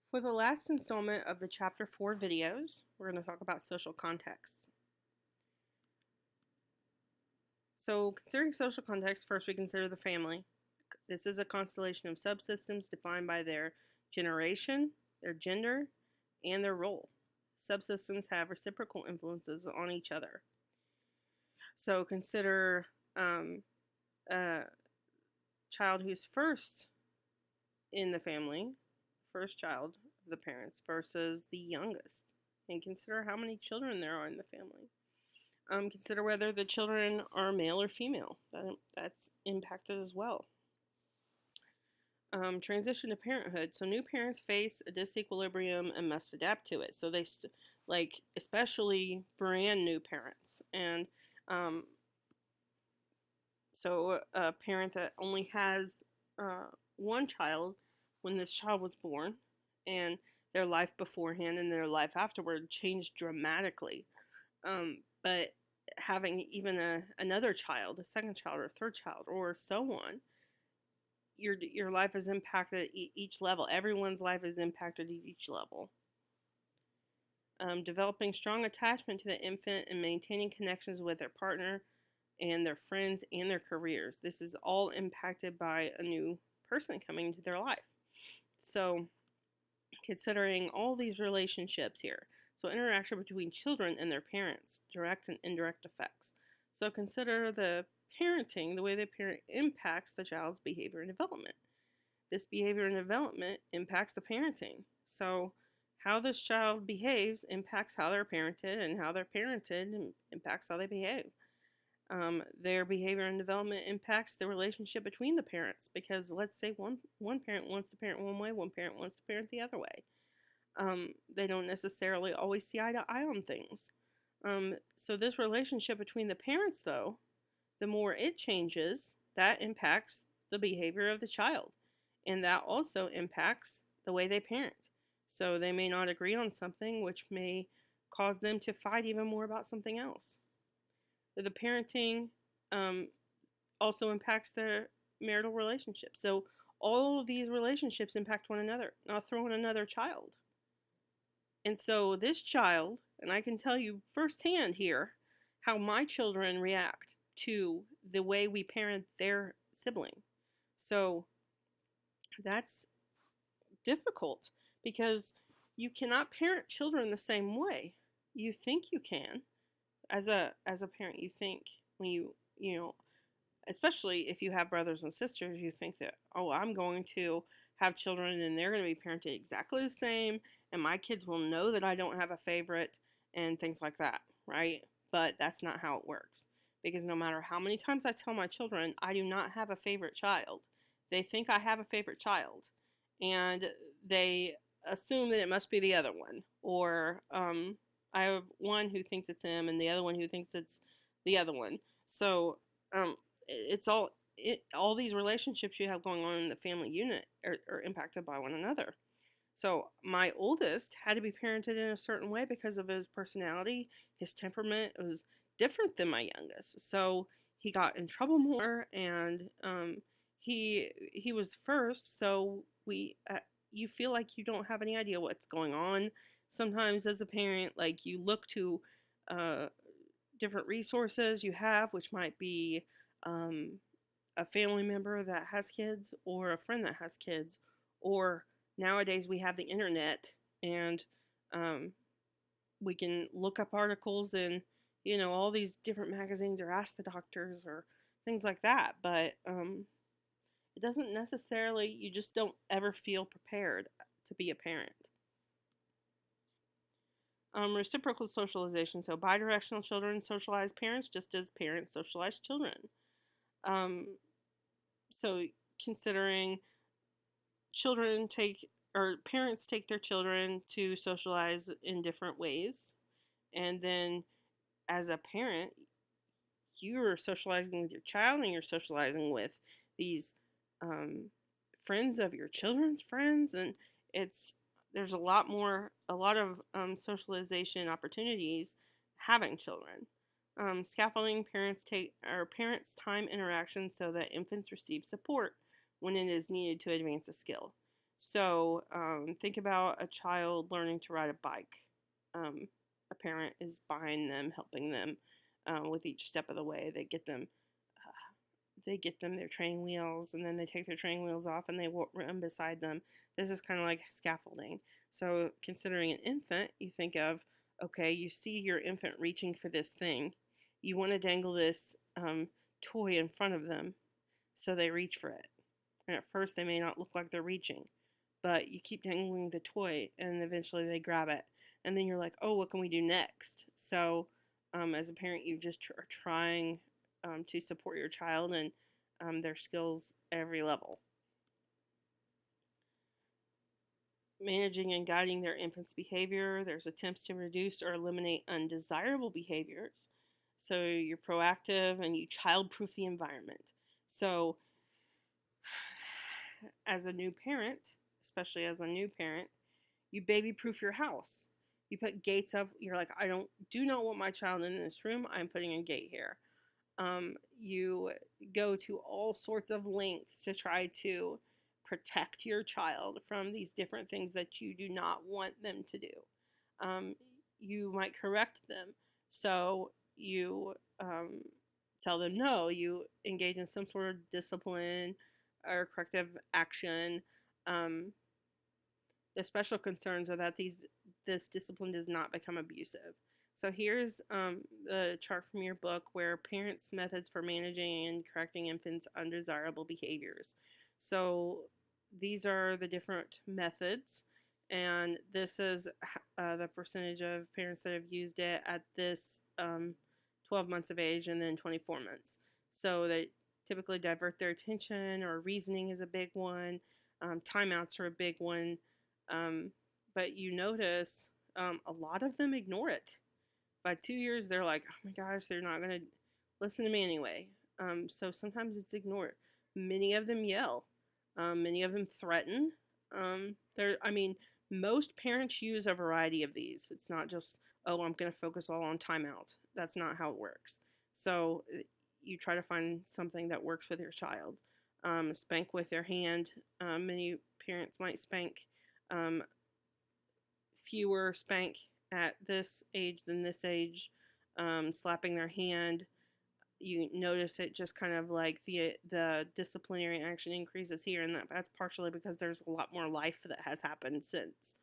For the last installment of the Chapter 4 videos, we're going to talk about social contexts. So, considering social context, first we consider the family. This is a constellation of subsystems defined by their generation, their gender, and their role. Subsystems have reciprocal influences on each other. So, consider a child who's first in the family, first child of the parents, versus the youngest, and consider how many children there are in the family. Consider whether the children are male or female. That's impacted as well. Transition to parenthood. So new parents face a disequilibrium and must adapt to it. So they, especially brand new parents. And so a parent that only has one child when this child was born, and their life beforehand and their life afterward changed dramatically. But having even another child, a second child or a third child, or so on, your life is impacted at each level. Everyone's life is impacted at each level. Developing strong attachment to the infant and maintaining connections with their partner and their friends and their careers. This is all impacted by a new person coming into their life. So, considering all these relationships here. So, interaction between children and their parents, direct and indirect effects. So, consider the parenting, the way they parent impacts the child's behavior and development. This behavior and development impacts the parenting. So, how this child behaves impacts how they're parented, and how they're parented impacts how they behave. Their behavior and development impacts the relationship between the parents, because let's say one parent wants to parent one way, one parent wants to parent the other way. They don't necessarily always see eye to eye on things. So this relationship between the parents, though, the more it changes, that impacts the behavior of the child, and that also impacts the way they parent. So they may not agree on something, which may cause them to fight even more about something else. The parenting also impacts their marital relationship. So all of these relationships impact one another. Now throw in another child. And so this child, and I can tell you firsthand here how my children react to the way we parent their sibling. So that's difficult because you cannot parent children the same way. You think you can. As a parent, you think when you know, especially if you have brothers and sisters, you think that, oh, I'm going to have children and they're going to be parented exactly the same, and my kids will know that I don't have a favorite and things like that, right? But that's not how it works, because no matter how many times I tell my children I do not have a favorite child, they think I have a favorite child, and they assume that it must be the other one, or I have one who thinks it's him and the other one who thinks it's the other one. So it's all these relationships you have going on in the family unit are impacted by one another. So my oldest had to be parented in a certain way because of his personality. His temperament was different than my youngest. So he got in trouble more, and he was first. So you feel like you don't have any idea what's going on. Sometimes as a parent, like you look to different resources you have, which might be a family member that has kids, or a friend that has kids, or nowadays we have the internet, and we can look up articles in, all these different magazines, or ask the doctors or things like that. But it doesn't necessarily, you just don't ever feel prepared to be a parent. Reciprocal socialization. So bidirectional children socialize parents just as parents socialize children. So considering parents take their children to socialize in different ways, and then as a parent, you're socializing with your child, and you're socializing with these friends of your children's friends, and there's a lot of socialization opportunities having children. Scaffolding parents time interactions so that infants receive support when it is needed to advance a skill. So think about a child learning to ride a bike. A parent is behind them, helping them with each step of the way. They get them their training wheels, and then they take their training wheels off and they run beside them. This is kind of like scaffolding. So considering an infant, you think of, okay, you see your infant reaching for this thing. You want to dangle this toy in front of them, so they reach for it. And at first they may not look like they're reaching, but you keep dangling the toy and eventually they grab it. And then you're like, oh, what can we do next? So as a parent, you just are trying to support your child and their skills at every level. Managing and guiding their infant's behavior. There's attempts to reduce or eliminate undesirable behaviors. So you're proactive and you child-proof the environment. So as a new parent, especially as a new parent, you baby-proof your house. You put gates up. You're like, do not want my child in this room. I'm putting a gate here. You go to all sorts of lengths to try to protect your child from these different things that you do not want them to do. You might correct them. So you tell them no. You engage in some sort of discipline or corrective action. The special concerns are that this discipline does not become abusive. So here's the chart from your book where parents' methods for managing and correcting infants' undesirable behaviors. So these are the different methods, and this is the percentage of parents that have used it at this 12 months of age and then 24 months. So they typically divert their attention, or reasoning is a big one. Timeouts are a big one. But you notice a lot of them ignore it. By 2 years, they're like, oh my gosh, they're not going to listen to me anyway. So sometimes it's ignored. Many of them yell. Many of them threaten. Most parents use a variety of these. It's not just, oh, I'm going to focus all on timeout. That's not how it works. So you try to find something that works with your child. Spank with their hand. Many parents might spank. Fewer spank at this age than this age. Slapping their hand. You notice it just kind of like the disciplinary action increases here, and that's partially because there's a lot more life that has happened since.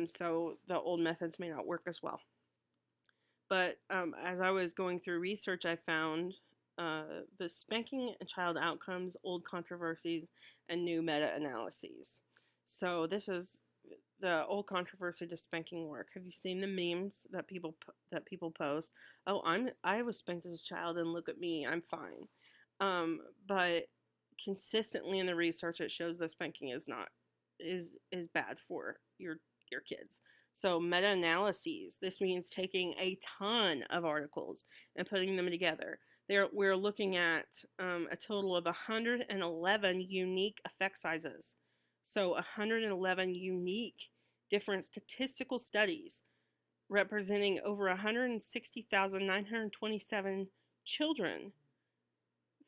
So the old methods may not work as well. But as I was going through research, I found the spanking and child outcomes, old controversies, and new meta-analyses. So this is the old controversy to spanking work. Have you seen the memes that people post? Oh, I was spanked as a child, and look at me, I'm fine. But consistently in the research, it shows that spanking is bad for your kids. So meta-analyses. This means taking a ton of articles and putting them together. We're looking at a total of 111 unique effect sizes. So 111 unique different statistical studies representing over 160,927 children.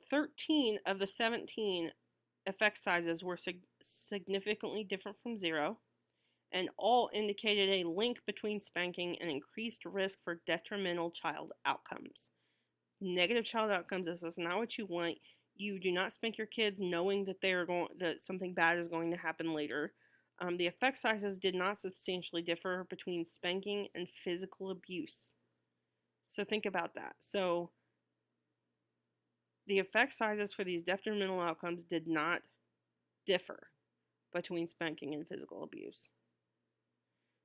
13 of the 17 effect sizes were significantly different from zero, and all indicated a link between spanking and increased risk for detrimental child outcomes. Negative child outcomes, this is not what you want. You do not spank your kids knowing that that something bad is going to happen later. The effect sizes did not substantially differ between spanking and physical abuse. So think about that. So the effect sizes for these detrimental outcomes did not differ between spanking and physical abuse.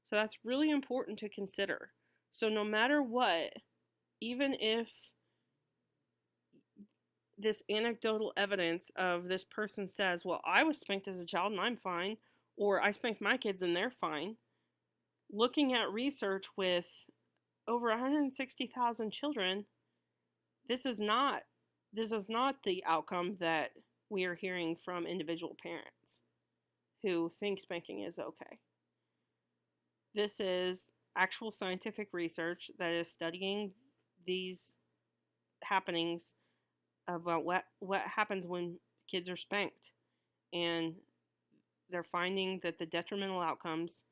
So that's really important to consider. So no matter what, even if this anecdotal evidence of this person says, well, I was spanked as a child and I'm fine, or I spanked my kids and they're fine, looking at research with over 160,000 children, this is not the outcome that we are hearing from individual parents who think spanking is okay. This is actual scientific research that is studying these happenings about what happens when kids are spanked. And they're finding that the detrimental outcomes,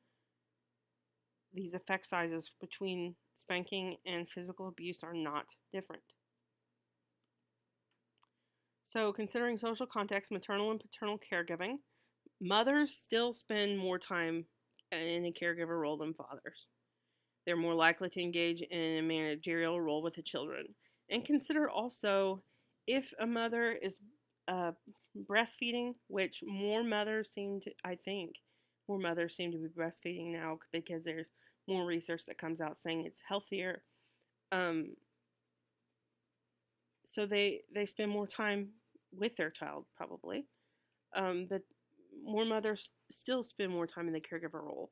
these effect sizes between spanking and physical abuse, are not different. So, considering social context, maternal and paternal caregiving, mothers still spend more time in a caregiver role than fathers. They're more likely to engage in a managerial role with the children. And consider also, if a mother is breastfeeding, which more mothers seem to, I think, more mothers seem to be breastfeeding now because there's more research that comes out saying it's healthier. So they spend more time with their child, probably. But more mothers still spend more time in the caregiver role.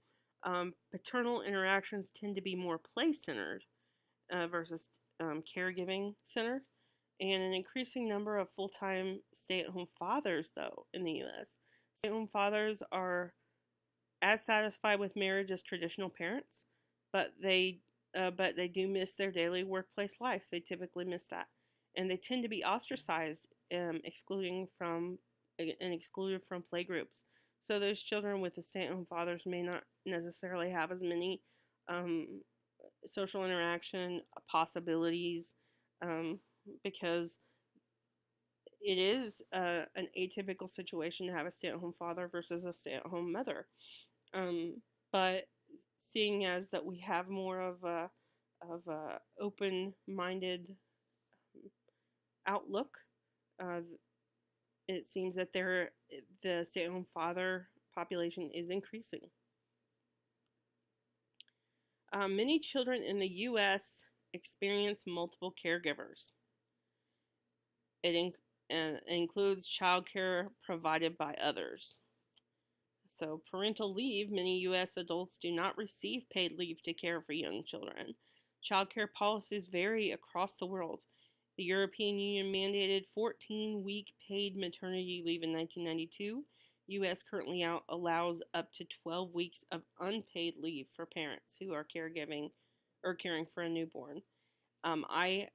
Paternal interactions tend to be more play-centered versus caregiving centered. And an increasing number of full-time stay-at-home fathers, though, in the U.S. Stay-at-home fathers are as satisfied with marriage as traditional parents, but they do miss their daily workplace life. They typically miss that, and they tend to be ostracized, excluded from play groups. So those children with the stay-at-home fathers may not necessarily have as many social interaction possibilities, because it is an atypical situation to have a stay-at-home father versus a stay-at-home mother. But seeing as that we have more of a open-minded outlook, it seems that the stay-at-home father population is increasing. Many children in the U.S. experience multiple caregivers. It includes childcare provided by others. So, parental leave, many U.S. adults do not receive paid leave to care for young children. Childcare policies vary across the world. The European Union mandated 14-week paid maternity leave in 1992. U.S. currently allows up to 12 weeks of unpaid leave for parents who are caregiving or caring for a newborn.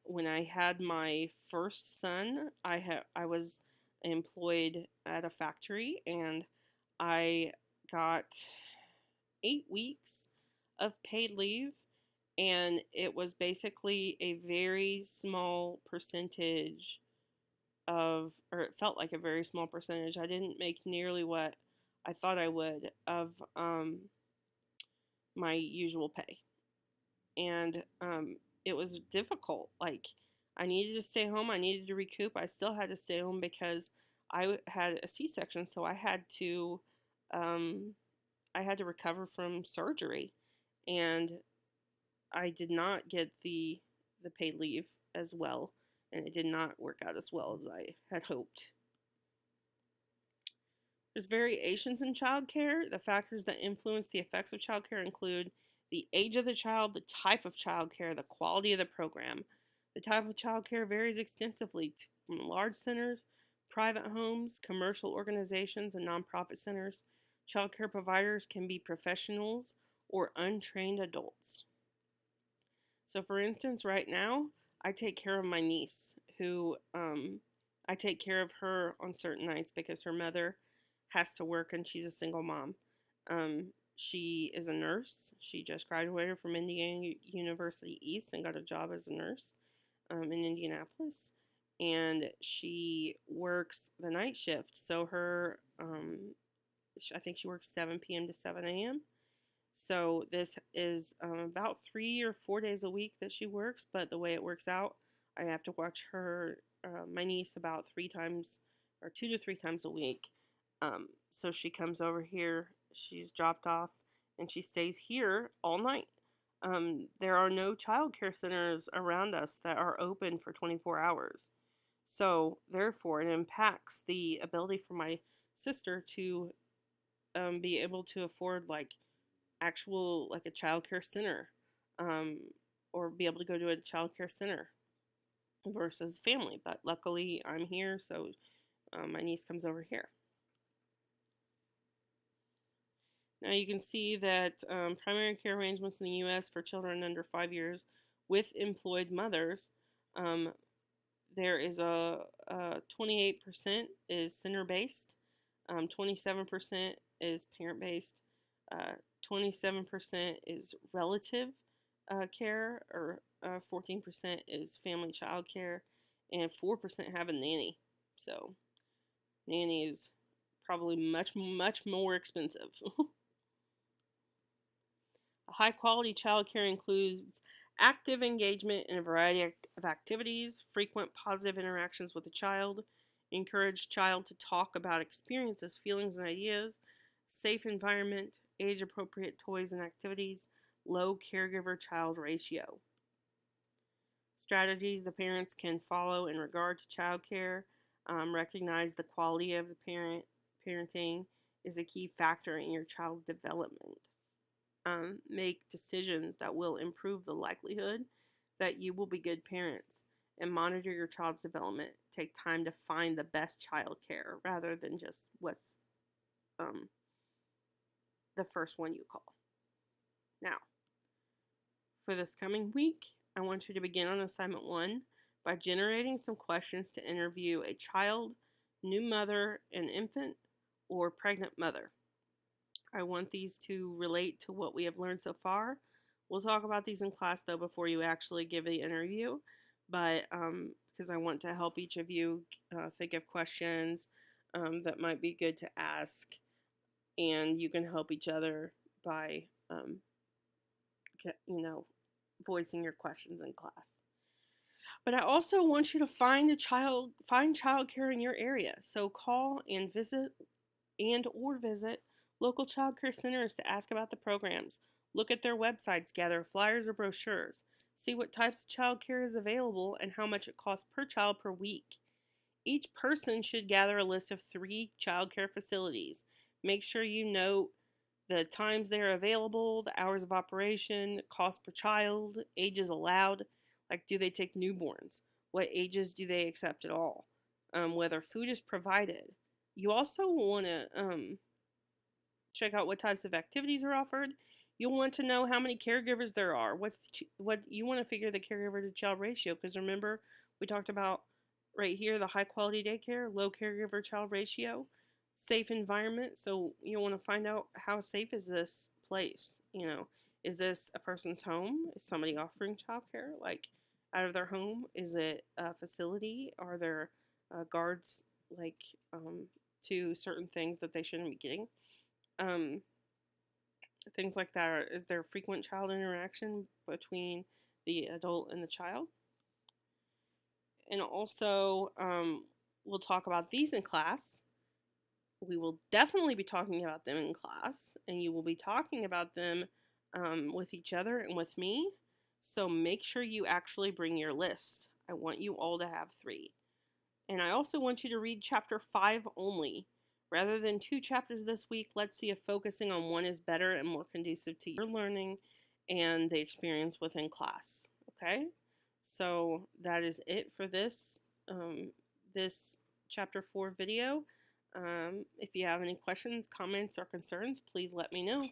When I had my first son, I was employed at a factory, and I got 8 weeks of paid leave, and it was basically a very small percentage or it felt like a very small percentage. I didn't make nearly what I thought I would of my usual pay. And it was difficult. Like, I needed to stay home. I needed to recoup. I still had to stay home because I had a C-section, so I had to recover from surgery, and I did not get the paid leave as well, and it did not work out as well as I had hoped. There's variations in childcare. The factors that influence the effects of childcare include the age of the child, the type of childcare, the quality of the program. The type of childcare varies extensively from large centers, private homes, commercial organizations, and nonprofit centers. Childcare providers can be professionals or untrained adults. So, for instance, right now, I take care of my niece, who I take care of her on certain nights because her mother has to work and she's a single mom. She is a nurse. She just graduated from Indiana University East and got a job as a nurse in Indianapolis. And she works the night shift. So I think she works 7 p.m. to 7 a.m. So this is about 3 or 4 days a week that she works, but the way it works out, I have to watch my niece about 3 times or 2 to 3 times a week. So she comes over here, she's dropped off, and she stays here all night. There are no child care centers around us that are open for 24 hours. So therefore, it impacts the ability for my sister to be able to afford a child care center, or be able to go to a child care center versus family. But luckily, I'm here, so my niece comes over here. Now you can see that primary care arrangements in the U.S. for children under 5 years with employed mothers, there is a 28% is center-based, 27% is parent-based, 27% is relative care, or 14% is family child care, and 4% have a nanny. So nanny is probably much more expensive. High quality child care includes active engagement in a variety of activities, frequent positive interactions with the child, encourage child to talk about experiences, feelings, and ideas, safe environment, age appropriate toys and activities, low caregiver child ratio. Strategies the parents can follow in regard to child care: recognize the quality of the parenting is a key factor in your child's development. Make decisions that will improve the likelihood that you will be good parents, and monitor your child's development. Take time to find the best child care rather than just what's the first one you call. Now, for this coming week, I want you to begin on assignment 1 by generating some questions to interview a child, new mother, an infant, or pregnant mother. I want these to relate to what we have learned so far. We'll talk about these in class, though, before you actually give the interview, but because I want to help each of you think of questions that might be good to ask, and you can help each other by, voicing your questions in class. But I also want you to find childcare in your area. So call and visit local child care centers to ask about the programs. Look at their websites, gather flyers or brochures. See what types of child care is available and how much it costs per child per week. Each person should gather a list of 3 child care facilities. Make sure you note the times they're available, the hours of operation, cost per child, ages allowed. Like, do they take newborns? What ages do they accept at all? Whether food is provided. You also want to check out what types of activities are offered. You'll want to know how many caregivers there are. What you want to figure the caregiver to child ratio, because remember we talked about right here the high quality daycare, low caregiver child ratio, safe environment. So you want to find out how safe is this place. Is this a person's home? Is somebody offering childcare like out of their home? Is it a facility? Are there guards to certain things that they shouldn't be getting? Things like that. Is there frequent child interaction between the adult and the child? And also, we'll talk about these in class. We will definitely be talking about them in class, and you will be talking about them with each other and with me. So make sure you actually bring your list. I want you all to have 3. And I also want you to read chapter 5 only. Rather than 2 chapters this week, let's see if focusing on one is better and more conducive to your learning and the experience within class. Okay? So that is it for this chapter 4 video. If you have any questions, comments, or concerns, please let me know.